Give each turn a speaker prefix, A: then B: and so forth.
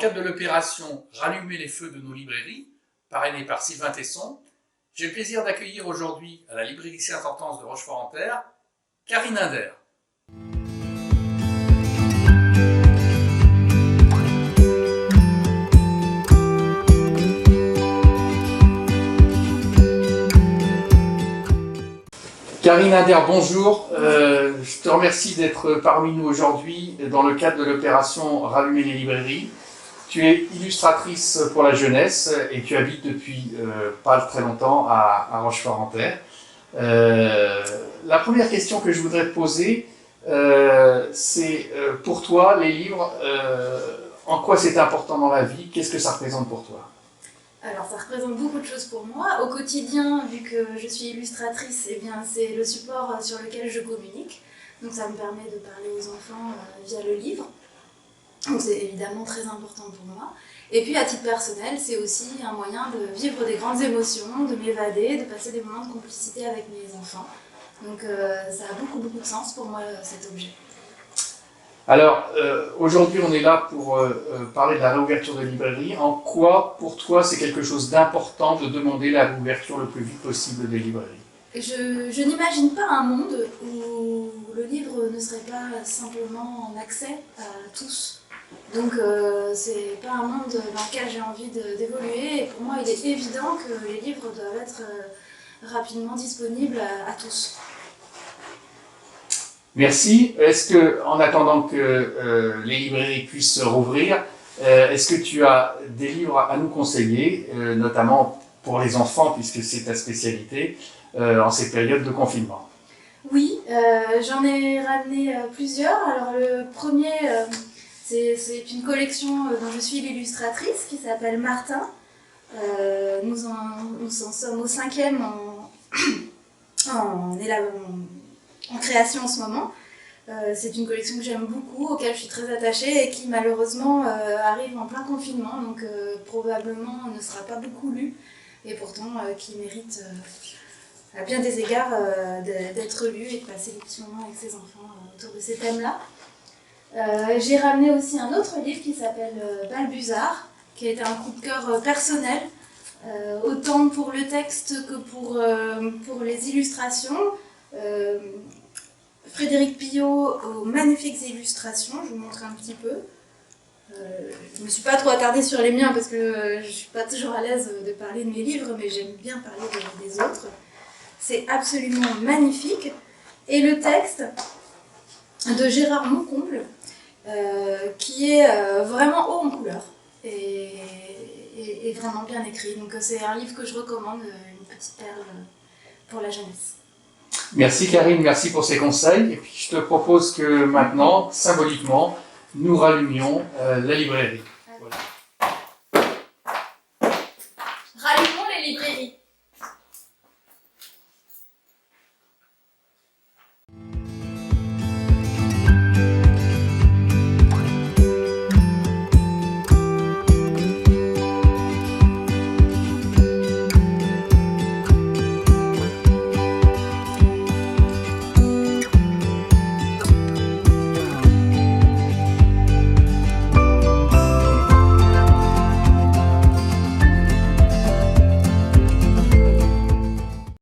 A: cadre de l'opération Rallumer les feux de nos librairies, parrainée par Sylvain Tesson, j'ai le plaisir d'accueillir aujourd'hui à la librairie Saint-Hortense de Rochefort-en-Terre, Karine Inder. Karine Inder, bonjour. Je te remercie d'être parmi nous aujourd'hui dans le cadre de l'opération Rallumer les librairies. Tu es illustratrice pour la jeunesse et tu habites depuis pas très longtemps à Rochefort-en-Terre. La première question que je voudrais te poser, c'est pour toi, les livres, en quoi c'est important dans la vie? Qu'est-ce que ça représente pour toi?
B: Alors ça représente beaucoup de choses pour moi. Au quotidien, vu que je suis illustratrice, eh bien, c'est le support sur lequel je communique. Donc ça me permet de parler aux enfants via le livre. Donc c'est évidemment très important pour moi. Et puis à titre personnel, c'est aussi un moyen de vivre des grandes émotions, de m'évader, de passer des moments de complicité avec mes enfants. Donc ça a beaucoup de sens pour moi cet objet.
A: Alors, aujourd'hui, on est là pour parler de la réouverture de librairies. En quoi, pour toi, c'est quelque chose d'important de demander la réouverture le plus vite possible des librairies?
B: Je n'imagine pas un monde où le livre ne serait pas simplement en accès à tous. Donc, c'est pas un monde dans lequel j'ai envie d'évoluer. Et pour moi, il est évident que les livres doivent être rapidement disponibles à tous.
A: Merci. Est-ce que, en attendant que les librairies puissent rouvrir, est-ce que tu as des livres à nous conseiller, notamment pour les enfants, puisque c'est ta spécialité, en ces périodes de confinement?
B: Oui, j'en ai ramené plusieurs. Alors le premier, c'est une collection dont je suis l'illustratrice, qui s'appelle Martin. Nous en sommes au 5e en création en ce moment. C'est une collection que j'aime beaucoup, auquel je suis très attachée et qui malheureusement arrive en plein confinement, donc probablement ne sera pas beaucoup lue et pourtant qui mérite à bien des égards d'être lue et de passer des petits moments avec ses enfants autour de ces thèmes-là. J'ai ramené aussi un autre livre qui s'appelle Balbuzard, qui a été un coup de cœur personnel, autant pour le texte que pour les illustrations. Frédéric Pillot aux magnifiques illustrations, je vous montre un petit peu. Je ne me suis pas trop attardée sur les miens parce que je ne suis pas toujours à l'aise de parler de mes livres, mais j'aime bien parler des autres. C'est absolument magnifique. Et le texte de Gérard Moncomble, qui est vraiment haut en couleur et vraiment bien écrit. Donc c'est un livre que je recommande, une petite perle pour la jeunesse.
A: Merci Karine, merci pour ces conseils. Et puis je te propose que maintenant, symboliquement, nous rallumions la librairie.